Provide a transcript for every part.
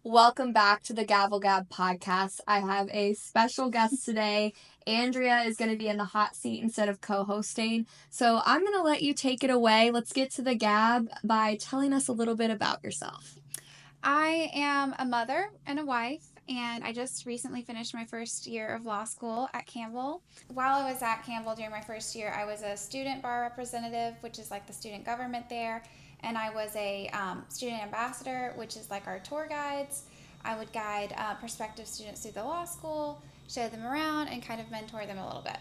Welcome back to the Gavel Gab podcast. I have a special guest today. Andrea is going to be in the hot seat instead of co-hosting. So I'm going to let you take it away. Let's get to the Gab by telling us a little bit about yourself. I am a mother and a wife, and I just recently finished my first year of law school at Campbell. While I was at Campbell during my first year, I was a student bar representative, which is like the student government there, and I was a student ambassador, which is like our tour guides. I would guide prospective students through the law school, show them around, and kind of mentor them a little bit.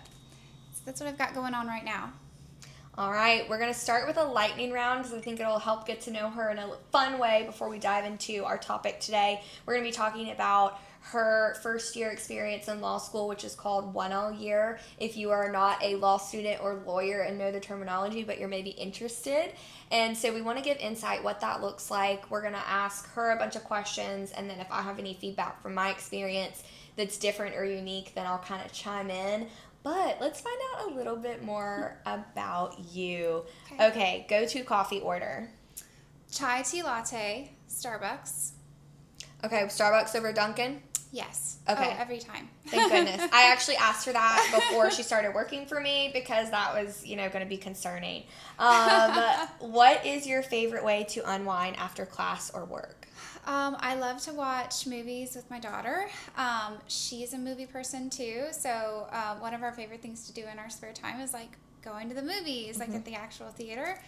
So that's what I've got going on right now. All right, we're going to start with a lightning round because I think it'll help get to know her in a fun way before we dive into our topic today. We're going to be talking about her first year experience in law school, which is called 1L year. If you are not a law student or lawyer and know the terminology, but you're maybe interested. And so we want to give insight what that looks like. We're going to ask her a bunch of questions, and then if I have any feedback from my experience that's different or unique, then I'll kind of chime in. But let's find out a little bit more about you. Okay, go-to coffee order. Chai tea latte, Starbucks. Okay, Starbucks over Dunkin'? Yes. Okay. Oh, every time. Thank goodness. I actually asked her that before she started working for me because that was, going to be concerning. What is your favorite way to unwind after class or work? I love to watch movies with my daughter. She's a movie person too, so one of our favorite things to do in our spare time is like going to the movies, like at the actual theater.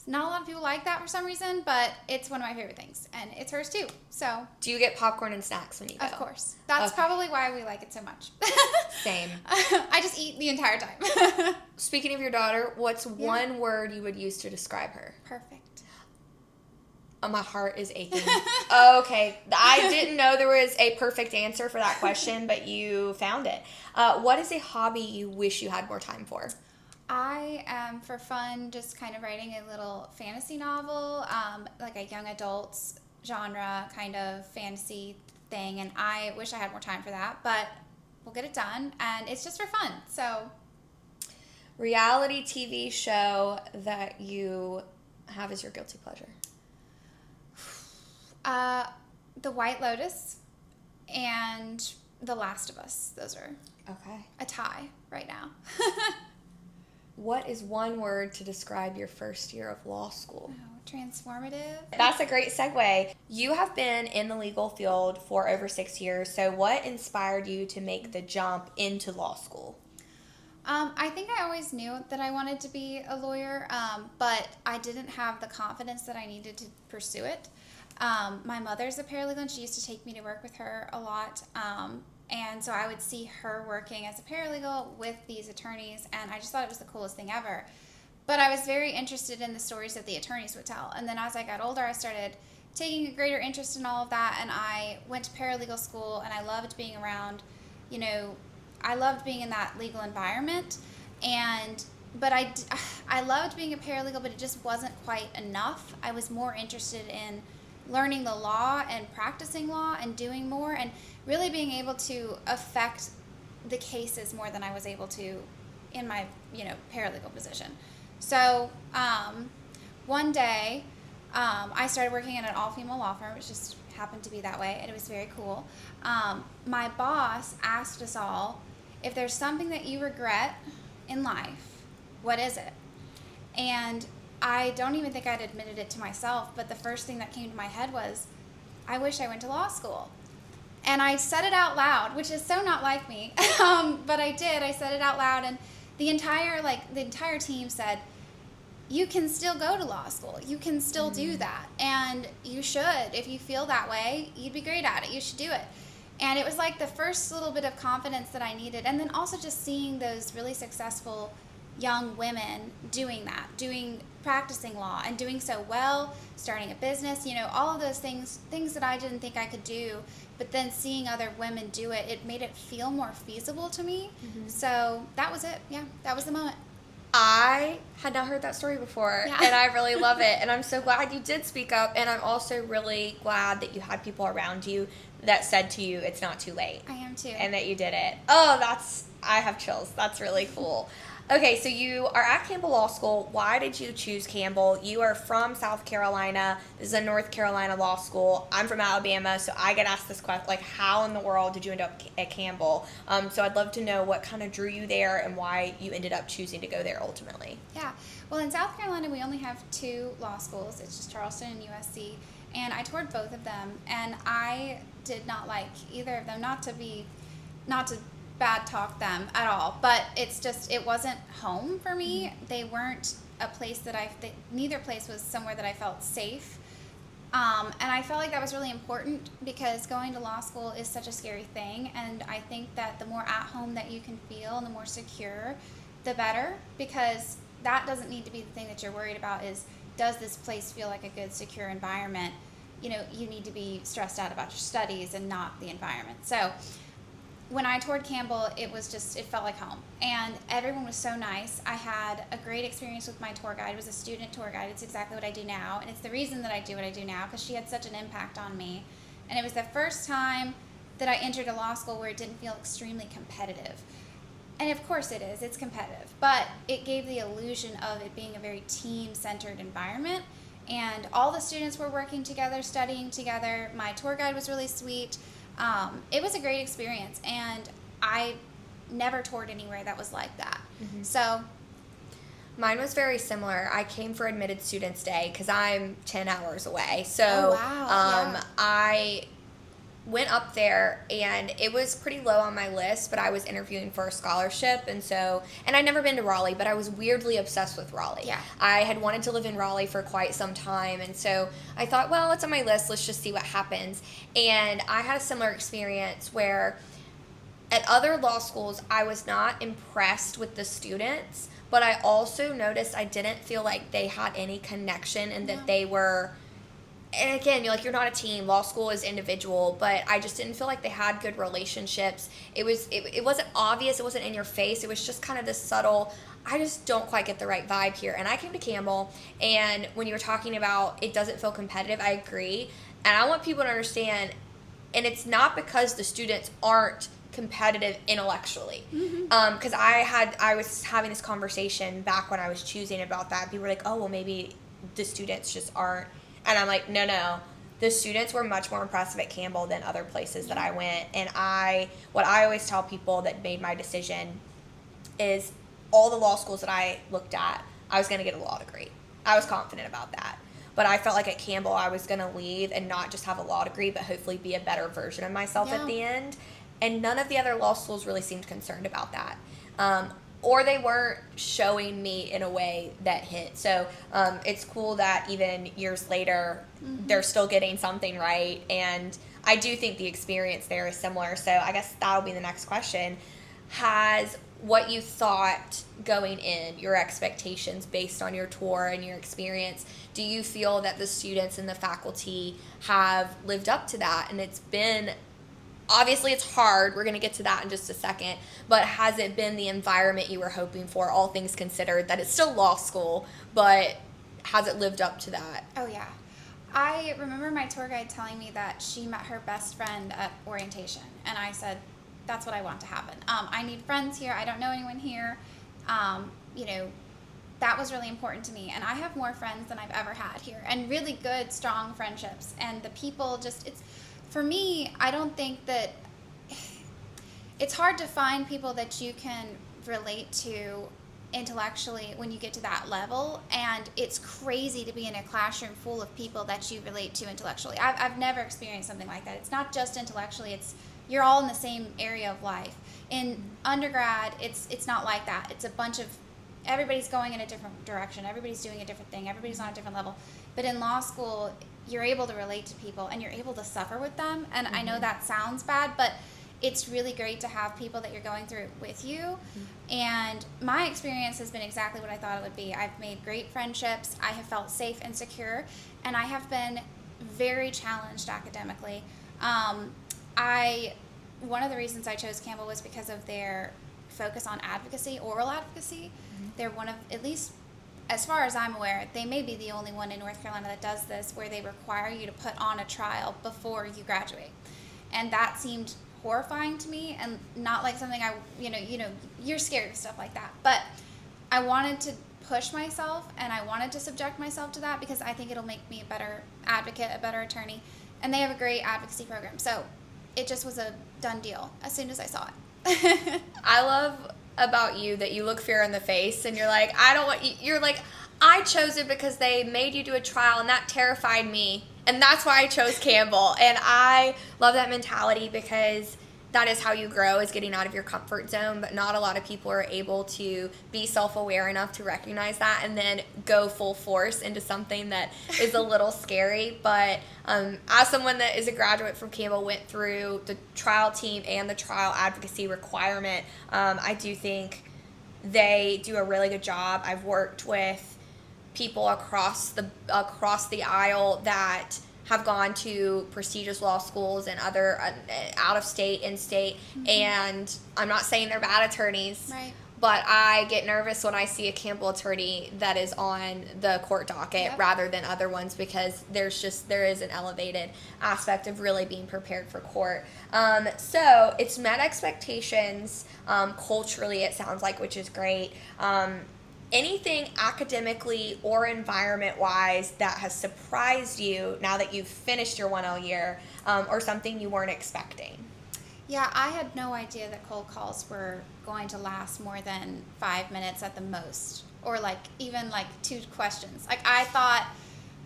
Not a lot of people like that for some reason, but it's one of my favorite things, and it's hers too. So, do you get popcorn and snacks when you go? Of course. That's probably why we like it so much. Same. I just eat the entire time. Speaking of your daughter, what's one word you would use to describe her? Perfect. Oh, my heart is aching. Okay. I didn't know there was a perfect answer for that question, but you found it. What is a hobby you wish you had more time for? I am, for fun, just kind of writing a little fantasy novel, like a young adults genre kind of fantasy thing, and I wish I had more time for that, but we'll get it done, and it's just for fun, so. Reality TV show that you have as your guilty pleasure? The White Lotus and The Last of Us. Those are a tie right now. What is one word to describe your first year of law school? Oh, transformative. That's a great segue. You have been in the legal field for over 6 years, so what inspired you to make the jump into law school? I think I always knew that I wanted to be a lawyer, but I didn't have the confidence that I needed to pursue it. My mother's a paralegal, and she used to take me to work with her a lot. And so I would see her working as a paralegal with these attorneys, and I just thought it was the coolest thing ever. But I was very interested in the stories that the attorneys would tell. And then as I got older, I started taking a greater interest in all of that, and I went to paralegal school, and I loved being around, I loved being in that legal environment. But I loved being a paralegal, but it just wasn't quite enough. I was more interested in learning the law and practicing law and doing more and really being able to affect the cases more than I was able to in my, paralegal position. So one day I started working in an all-female law firm, which just happened to be that way, and it was very cool. My boss asked us all, if there's something that you regret in life, what is it? And I don't even think I'd admitted it to myself, but the first thing that came to my head was, I wish I went to law school. And I said it out loud, which is so not like me, but I did. I said it out loud, and the entire team said, you can still go to law school. You can still do that, and you should. If you feel that way, you'd be great at it. You should do it. And it was like the first little bit of confidence that I needed, and then also just seeing those really successful young women doing that, practicing law and doing so well, starting a business, all of those things that I didn't think I could do, but then seeing other women do it, it made it feel more feasible to me. Mm-hmm. So that was it. Yeah, that was the moment. I had not heard that story before, and I really love it, and I'm so glad you did speak up, and I'm also really glad that you had people around you that said to you, it's not too late. I am too. And that you did it. Oh, I have chills. That's really cool. Okay, so you are at Campbell Law School. Why did you choose Campbell? You are from South Carolina. This is a North Carolina law school. I'm from Alabama, so I get asked this question, like, how in the world did you end up at Campbell? So I'd love to know what kind of drew you there and why you ended up choosing to go there ultimately. Yeah. Well, in South Carolina, we only have 2 law schools. It's just Charleston and USC. And I toured both of them, and I did not like either of them. Not to bad talk them at all, but it wasn't home for me. They weren't a place neither place was somewhere that I felt safe. And I felt like that was really important because going to law school is such a scary thing. And I think that the more at home that you can feel and the more secure, the better, because that doesn't need to be the thing that you're worried about is, does this place feel like a good, secure environment? You need to be stressed out about your studies and not the environment. So when I toured Campbell, it felt like home. And everyone was so nice. I had a great experience with my tour guide. It was a student tour guide. It's exactly what I do now. And it's the reason that I do what I do now, because she had such an impact on me. And it was the first time that I entered a law school where it didn't feel extremely competitive. And of course it is. It's competitive. But it gave the illusion of it being a very team-centered environment. And all the students were working together, studying together. My tour guide was really sweet. It was a great experience, and I never toured anywhere that was like that. Mm-hmm. So mine was very similar. I came for Admitted Students Day because I'm 10 hours away. So yeah. I went up there, and it was pretty low on my list, but I was interviewing for a scholarship, and I'd never been to Raleigh, but I was weirdly obsessed with Raleigh. Yeah. I had wanted to live in Raleigh for quite some time, and so I thought, well, it's on my list, let's just see what happens. And I had a similar experience where at other law schools, I was not impressed with the students, but I also noticed I didn't feel like they had any connection and that they were... And again, you're not a team. Law school is individual, but I just didn't feel like they had good relationships. It wasn't obvious. It wasn't in your face. It was just kind of this subtle, I just don't quite get the right vibe here. And I came to Campbell, and when you were talking about it doesn't feel competitive, I agree. And I want people to understand, and it's not because the students aren't competitive intellectually. Because I was having this conversation back when I was choosing about that. People were like, oh, well, maybe the students just aren't. And I'm like, no. The students were much more impressive at Campbell than other places that I went. And what I always tell people that made my decision is all the law schools that I looked at, I was going to get a law degree. I was confident about that. But I felt like at Campbell I was going to leave and not just have a law degree, but hopefully be a better version of myself at the end. And none of the other law schools really seemed concerned about that. Or they weren't showing me in a way that hit. So it's cool that even years later, they're still getting something right. And I do think the experience there is similar. So I guess that'll be the next question. Has what you thought going in, your expectations based on your tour and your experience, do you feel that the students and the faculty have lived up to that? And it's been... Obviously, it's hard. We're going to get to that in just a second. But has it been the environment you were hoping for, all things considered, that it's still law school, but has it lived up to that? Oh, yeah. I remember my tour guide telling me that she met her best friend at orientation. And I said, that's what I want to happen. I need friends here. I don't know anyone here. That was really important to me. And I have more friends than I've ever had here. And really good, strong friendships. And the people for me, I don't think that it's hard to find people that you can relate to intellectually when you get to that level, and it's crazy to be in a classroom full of people that you relate to intellectually. I've never experienced something like that. It's not just intellectually, you're all in the same area of life. In undergrad, it's not like that. It's a bunch of, everybody's going in a different direction, everybody's doing a different thing, everybody's on a different level. But in law school, you're able to relate to people and you're able to suffer with them. And I know that sounds bad, but it's really great to have people that you're going through it with you. And my experience has been exactly what I thought it would be. I've made great friendships. I have felt safe and secure, and I have been very challenged academically. One of the reasons I chose Campbell was because of their focus on advocacy, oral advocacy. They're one of, at least as far as I'm aware, they may be the only one in North Carolina that does this, where they require you to put on a trial before you graduate. And that seemed horrifying to me, and not like something you're scared of stuff like that. But I wanted to push myself, and I wanted to subject myself to that because I think it'll make me a better advocate, a better attorney. And they have a great advocacy program. So it just was a done deal as soon as I saw it. I love about you that you look fear in the face and you're like, I don't want you. You're like, I chose it because they made you do a trial and that terrified me. And that's why I chose Campbell. And I love that mentality because that is how you grow, is getting out of your comfort zone. But not a lot of people are able to be self-aware enough to recognize that and then go full force into something that is a little scary. But as someone that is a graduate from Campbell, went through the trial team and the trial advocacy requirement, I do think they do a really good job. I've worked with people across the aisle that have gone to prestigious law schools and other out of state, in state, and I'm not saying they're bad attorneys, Right. but I get nervous when I see a Campbell attorney that is on the court docket rather than other ones, because there is an elevated aspect of really being prepared for court. So it's met expectations culturally, it sounds like, which is great. Anything academically or environment-wise that has surprised you now that you've finished your 1L year, or something you weren't expecting? Yeah, I had no idea that cold calls were going to last more than 5 minutes at the most, or even 2 questions.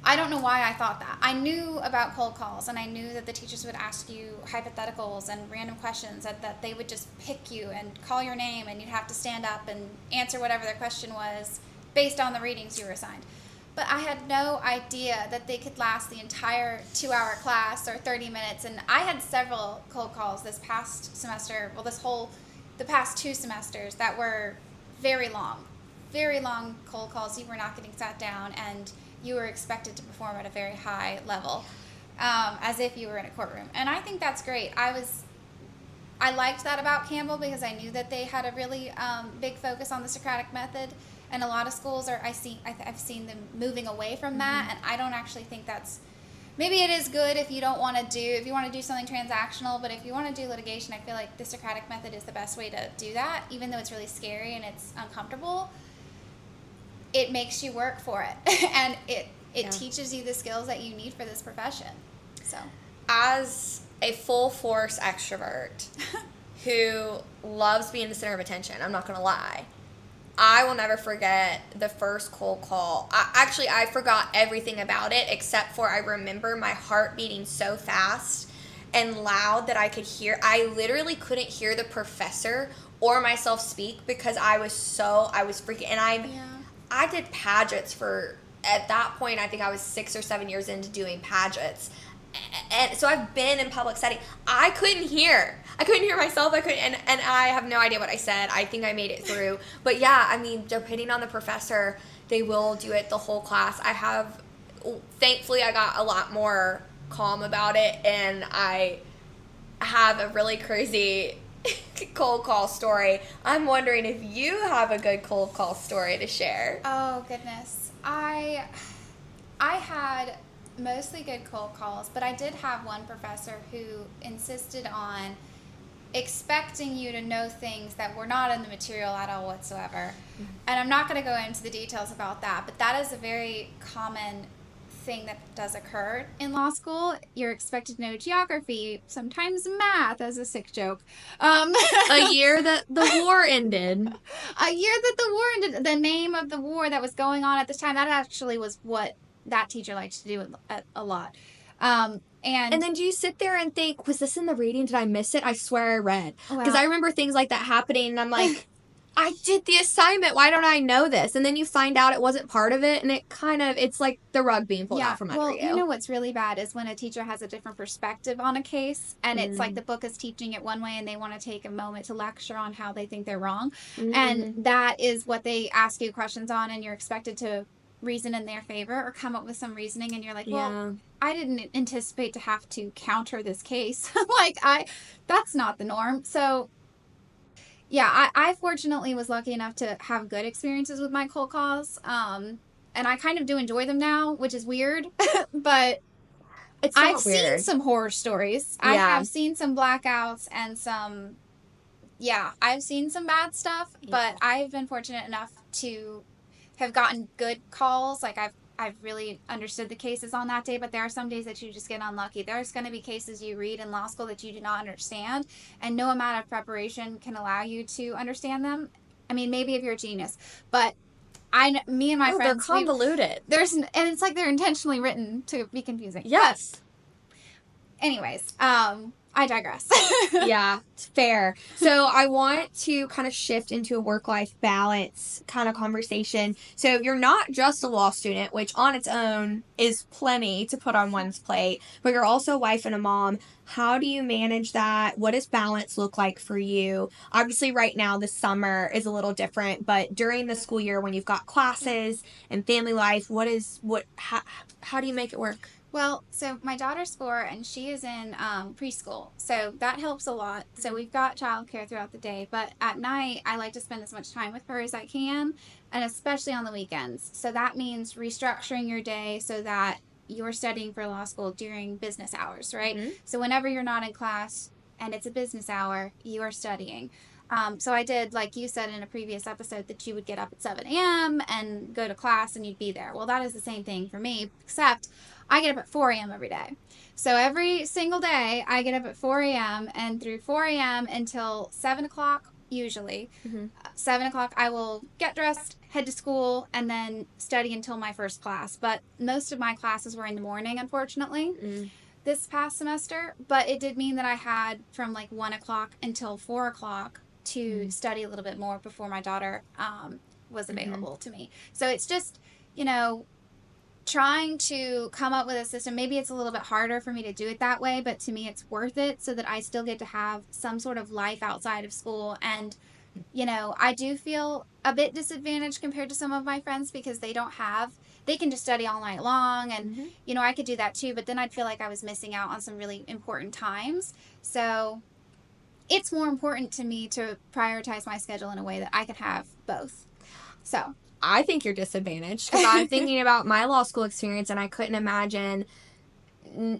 I don't know why I thought that. I knew about cold calls, and I knew that the teachers would ask you hypotheticals and random questions, that they would just pick you and call your name, and you'd have to stand up and answer whatever their question was based on the readings you were assigned. But I had no idea that they could last the entire 2-hour class or 30 minutes. And I had several cold calls this past semester, the past 2 semesters, that were very long cold calls. You were not getting sat down, and you were expected to perform at a very high level, as if you were in a courtroom. And I think that's great. I liked that about Campbell because I knew that they had a really big focus on the Socratic method. And a lot of schools I've seen them moving away from that, and I don't actually think that's. Maybe it is good if you want to do something transactional, but if you want to do litigation, I feel like the Socratic method is the best way to do that, even though it's really scary and it's uncomfortable. It makes you work for it, and it teaches you the skills that you need for this profession. So, as a full force extrovert who loves being the center of attention, I'm not going to lie, I will never forget the first cold call. I forgot everything about it except for I remember my heart beating so fast and loud that I literally couldn't hear the professor or myself speak because I was freaking, and I did pageants at that point, I think I was 6 or 7 years into doing pageants. And so I've been in public setting. I couldn't hear myself. And I have no idea what I said. I think I made it through. But yeah, I mean, depending on the professor, they will do it the whole class. Thankfully, I got a lot more calm about it, and I have a really crazy cold call story. I'm wondering if you have a good cold call story to share. Oh, goodness. I had mostly good cold calls, but I did have one professor who insisted on expecting you to know things that were not in the material at all whatsoever. And I'm not going to go into the details about that, but that is a very common thing that does occur in law school. You're expected to know geography, sometimes math, as a sick joke. A year that the war ended. The name of the war that was going on at this time, that actually was what that teacher liked to do a lot. And then do you sit there and think, was this in the reading? Did I miss it? I swear I read. Because I remember things like that happening, and I'm like, I did the assignment. Why don't I know this? And then you find out it wasn't part of it, and it's like the rug being pulled out from under you. Well, you know what's really bad is when a teacher has a different perspective on a case, and it's like the book is teaching it one way, and they want to take a moment to lecture on how they think they're wrong. And that is what they ask you questions on, and you're expected to reason in their favor or come up with some reasoning, and you're like, well, I didn't anticipate to have to counter this case. That's not the norm. So yeah, I fortunately was lucky enough to have good experiences with my cold calls. And I kind of do enjoy them now, which is weird, but I've seen some horror stories. I have seen some blackouts and some Yeah, I've seen some bad stuff, but I've been fortunate enough to have gotten good calls. Like I've really understood the cases on that day, but there are some days that you just get unlucky. There's going to be cases you read in law school that you do not understand, and no amount of preparation can allow you to understand them. I mean, maybe if you're a genius, but me and my They're friends, convoluted. and it's like they're intentionally written to be confusing. Yes. But anyways, I digress. Yeah, it's fair. So I want to kind of shift into a work-life balance kind of conversation. So you're not just a law student, which on its own is plenty to put on one's plate, but you're also a wife and a mom. How do you manage that? What does balance look like for you? Obviously, right now, the summer is a little different, but during the school year when you've got classes and family life, how do you make it work? Well, so my daughter's 4 and she is in preschool, so that helps a lot. So we've got childcare throughout the day, but at night I like to spend as much time with her as I can, and especially on the weekends. So that means restructuring your day so that you're studying for law school during business hours, right? Mm-hmm. So whenever you're not in class and it's a business hour, you are studying. So I did, like you said in a previous episode, that you would get up at 7 a.m. and go to class and you'd be there. Well, that is the same thing for me, except I get up at 4 a.m. every day. So every single day, I get up at 4 a.m. and through 4 a.m. until 7 o'clock, usually. Mm-hmm. 7 o'clock, I will get dressed, head to school, and then study until my first class. But most of my classes were in the morning, unfortunately. Mm-hmm. This past semester, but it did mean that I had from like 1 o'clock until 4 o'clock to study a little bit more before my daughter was available to me. So it's just, trying to come up with a system. Maybe it's a little bit harder for me to do it that way, but to me it's worth it so that I still get to have some sort of life outside of school. And I do feel a bit disadvantaged compared to some of my friends because they can just study all night long, and I could do that too, but then I'd feel like I was missing out on some really important times. So it's more important to me to prioritize my schedule in a way that I can have both. So I think you're disadvantaged because I'm thinking about my law school experience and I couldn't imagine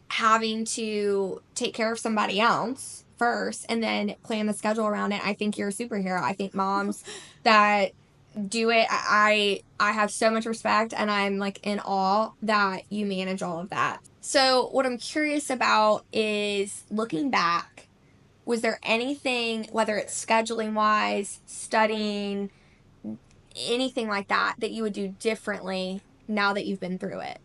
having to take care of somebody else first and then plan the schedule around it. I think you're a superhero. I think moms that do it, I have so much respect, and I'm like in awe that you manage all of that. So what I'm curious about is, looking back, was there anything, whether it's scheduling wise, studying, anything like that you would do differently now that you've been through it?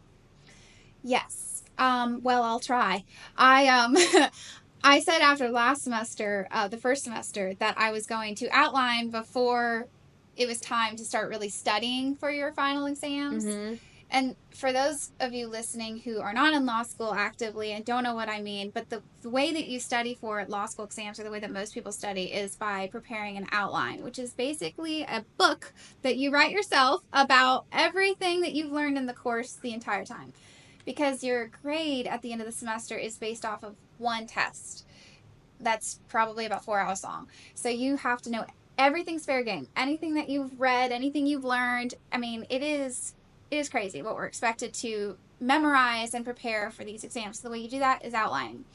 Yes. Well, I'll try. I I said after last semester, the first semester, that I was going to outline before it was time to start really studying for your final exams. Mm-hmm. And for those of you listening who are not in law school actively and don't know what I mean, but the way that you study for law school exams, or the way that most people study, is by preparing an outline, which is basically a book that you write yourself about everything that you've learned in the course the entire time. Because your grade at the end of the semester is based off of one test that's probably about 4 hours long. So you have to know everything's fair game. Anything that you've read, anything you've learned. I mean, it is crazy what we're expected to memorize and prepare for these exams. So the way you do that is outlining.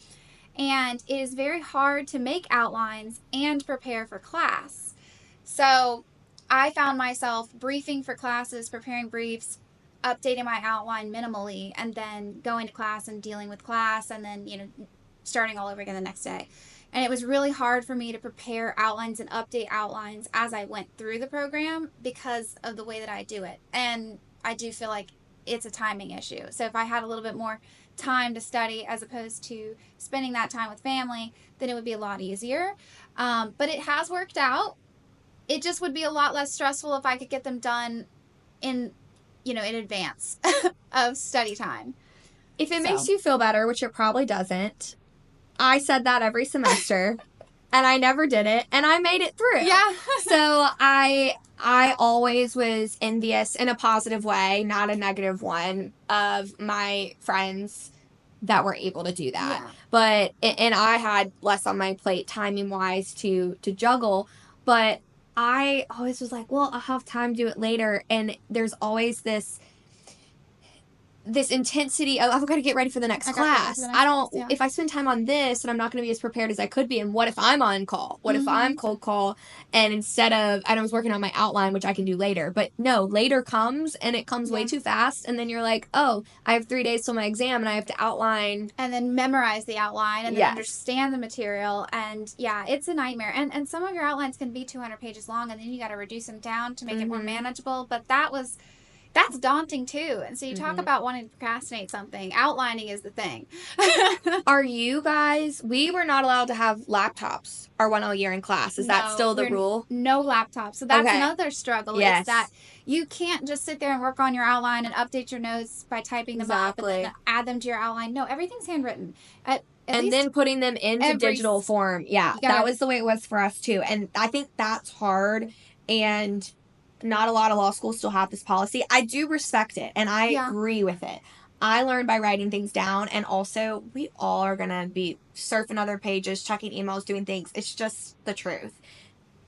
And it is very hard to make outlines and prepare for class. So I found myself briefing for classes, preparing briefs, updating my outline minimally, and then going to class and dealing with class, and then, starting all over again the next day. And it was really hard for me to prepare outlines and update outlines as I went through the program because of the way that I do it. And I do feel like it's a timing issue. So if I had a little bit more time to study as opposed to spending that time with family, then it would be a lot easier. But it has worked out. It just would be a lot less stressful if I could get them done in advance of study time. If it makes you feel better, which it probably doesn't, I said that every semester, and I never did it, and I made it through. Yeah. So I always was envious in a positive way, not a negative one, of my friends that were able to do that. Yeah. And I had less on my plate timing wise to juggle, but I always was like, well, I'll have time to do it later. And there's always this this intensity of I've got to get ready for the next class. If I spend time on this, and I'm not going to be as prepared as I could be. And what if I'm on call? What if I'm cold call? And instead of, and I was working on my outline, which I can do later, but no, later comes and it comes way too fast. And then you're like, oh, I have 3 days till my exam and I have to outline. And then memorize the outline and then understand the material. And yeah, it's a nightmare. And some of your outlines can be 200 pages long, and then you got to reduce them down to make it more manageable. But that's daunting too. And so you talk about wanting to procrastinate something. Outlining is the thing. Are you guys, we were not allowed to have laptops our 1L year in class. Is that still the rule? No laptops. So that's another struggle. Yes. It's that you can't just sit there and work on your outline and update your notes by typing them up and then add them to your outline. No, everything's handwritten. And then putting them into digital form. Yeah, that was the way it was for us too. And I think that's hard. And not a lot of law schools still have this policy. I do respect it, and I agree with it. I learned by writing things down, and also we all are going to be surfing other pages, checking emails, doing things. It's just the truth.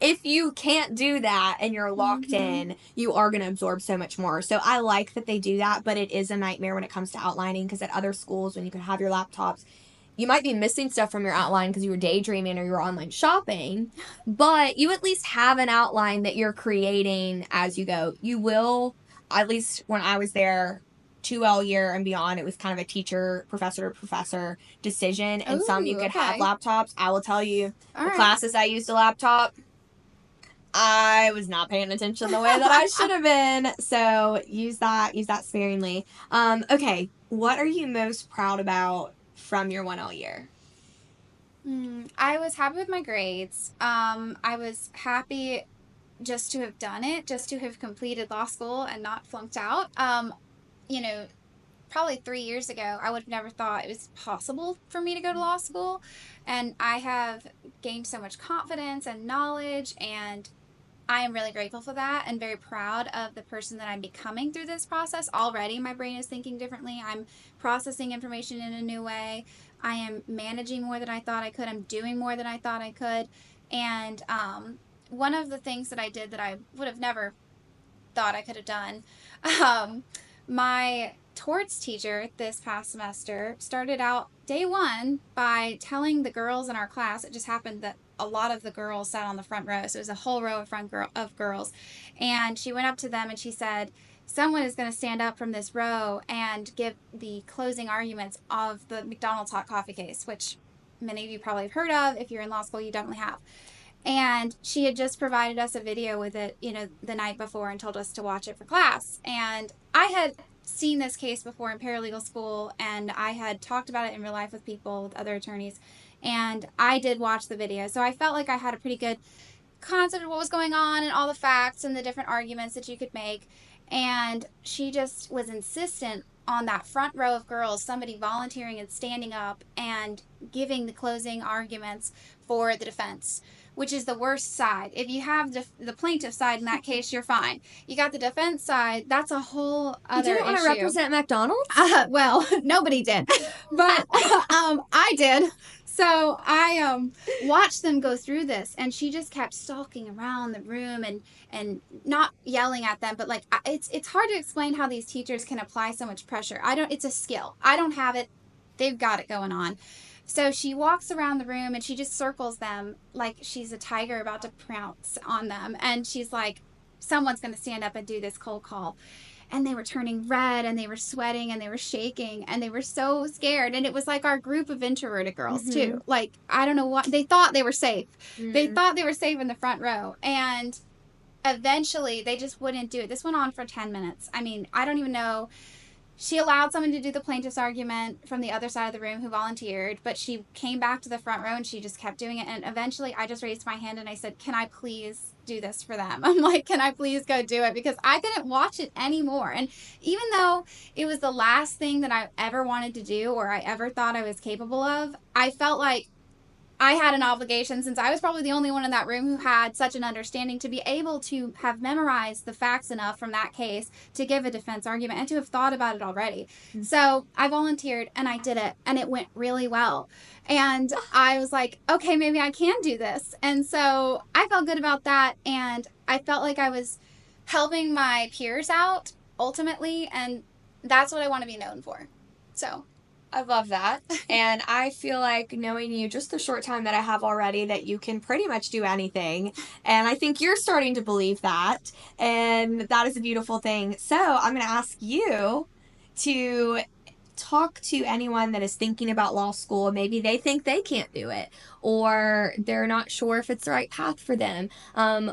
If you can't do that and you're locked in, you are going to absorb so much more. So I like that they do that, but it is a nightmare when it comes to outlining, because at other schools, when you could have your laptops, you might be missing stuff from your outline because you were daydreaming or you were online shopping, but you at least have an outline that you're creating as you go. You will, at least when I was there, 2L year and beyond, it was kind of a teacher, professor to professor decision, and some you could have laptops. I will tell you, the classes I used a laptop, I was not paying attention the way that I should have been. So use that sparingly. Okay, what are you most proud about from your 1L year? I was happy with my grades. I was happy just to have done it, just to have completed law school and not flunked out. Probably 3 years ago, I would have never thought it was possible for me to go to law school. And I have gained so much confidence and knowledge, and I am really grateful for that and very proud of the person that I'm becoming through this process. Already my brain is thinking differently. I'm processing information in a new way. I am managing more than I thought I could. I'm doing more than I thought I could. And one of the things that I did that I would have never thought I could have done, my torts teacher this past semester started out day one by telling the girls in our class, it just happened that a lot of the girls sat on the front row, so it was a whole row of girls, and she went up to them and she said, someone is going to stand up from this row and give the closing arguments of the McDonald's hot coffee case, which many of you probably have heard of. If you're in law school, you definitely have. And she had just provided us a video with it, the night before, and told us to watch it for class. And I had seen this case before in paralegal school, and I had talked about it in real life with people, with other attorneys, and I did watch the video. So I felt like I had a pretty good concept of what was going on and all the facts and the different arguments that you could make. And she just was insistent on that front row of girls, somebody volunteering and standing up and giving the closing arguments for the defense, which is the worst side. If you have the plaintiff side in that case, you're fine. You got the defense side, that's a whole other issue. You didn't want to represent McDonald's? Well, nobody did. But I did. So I watched them go through this, and she just kept stalking around the room and not yelling at them, but like it's hard to explain how these teachers can apply so much pressure. It's a skill. I don't have it. They've got it going on. So she walks around the room and she just circles them like she's a tiger about to pounce on them, and she's like, someone's going to stand up and do this cold call. And they were turning red, and they were sweating, and they were shaking, and they were so scared. And it was like our group of introverted girls, too. Like, I don't know what, they thought they were safe. They thought they were safe in the front row. And eventually, they just wouldn't do it. This went on for 10 minutes. I mean, I don't even know. She allowed someone to do the plaintiff's argument from the other side of the room who volunteered, but she came back to the front row and she just kept doing it. And eventually I just raised my hand and I said, can I please do this for them? I'm like, can I please go do it? Because I couldn't watch it anymore. And even though it was the last thing that I ever wanted to do or I ever thought I was capable of, I felt like I had an obligation, since I was probably the only one in that room who had such an understanding, to be able to have memorized the facts enough from that case to give a defense argument and to have thought about it already. So I volunteered and I did it, and it went really well. And I was like, okay, maybe I can do this. And so I felt good about that, and I felt like I was helping my peers out ultimately, and that's what I want to be known for. So I love that. And I feel like knowing you just the short time that I have already, that you can pretty much do anything. And I think you're starting to believe that. And that is a beautiful thing. So I'm going to ask you to talk to anyone that is thinking about law school. Maybe they think they can't do it, or they're not sure if it's the right path for them.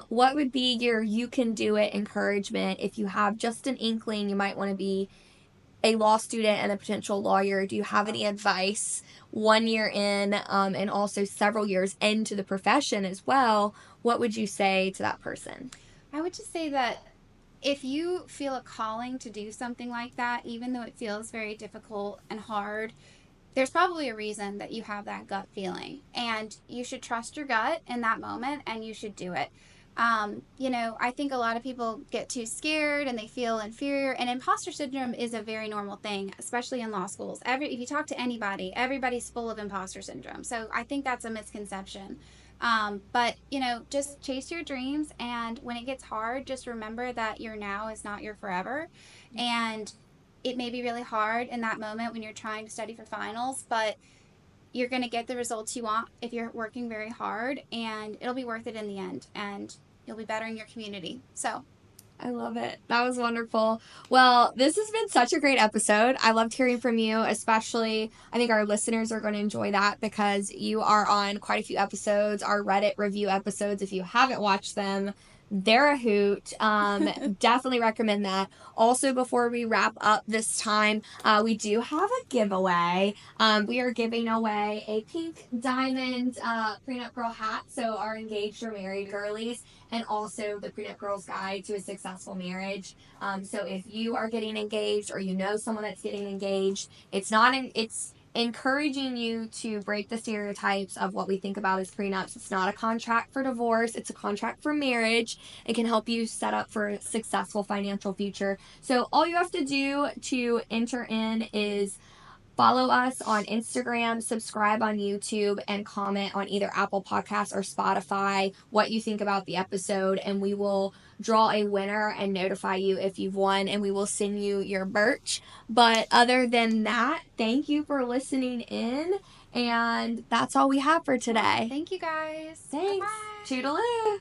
What would be your you can do it encouragement if you have just an inkling you might want to be a law student and a potential lawyer? Do you have any advice 1 year in, and also several years into the profession as well? What would you say to that person? I would just say that if you feel a calling to do something like that, even though it feels very difficult and hard, there's probably a reason that you have that gut feeling. And you should trust your gut in that moment and you should do it. I think a lot of people get too scared and they feel inferior. And imposter syndrome is a very normal thing, especially in law schools. If you talk to anybody, everybody's full of imposter syndrome. So I think that's a misconception. But just chase your dreams. And when it gets hard, just remember that your now is not your forever. And it may be really hard in that moment when you're trying to study for finals, but you're going to get the results you want if you're working very hard, and it'll be worth it in the end, and you'll be bettering your community. So I love it. That was wonderful. Well, this has been such a great episode. I loved hearing from you, especially I think our listeners are going to enjoy that because you are on quite a few episodes, our Reddit review episodes. If you haven't watched them, they're a hoot. Definitely recommend that. Also, before we wrap up this time, we do have a giveaway. We are giving away a pink diamond prenup girl hat. So our engaged or married girlies, and also the Prenup Girls Guide to a Successful Marriage. So if you are getting engaged or you know someone that's getting engaged, it's encouraging you to break the stereotypes of what we think about as prenups. It's not a contract for divorce, it's a contract for marriage. It can help you set up for a successful financial future. So all you have to do to enter in is follow us on Instagram, subscribe on YouTube, and comment on either Apple Podcasts or Spotify what you think about the episode. And we will draw a winner and notify you if you've won, and we will send you your merch. But other than that, thank you for listening in. And that's all we have for today. thank you guys. Thanks. Bye-bye. Toodaloo.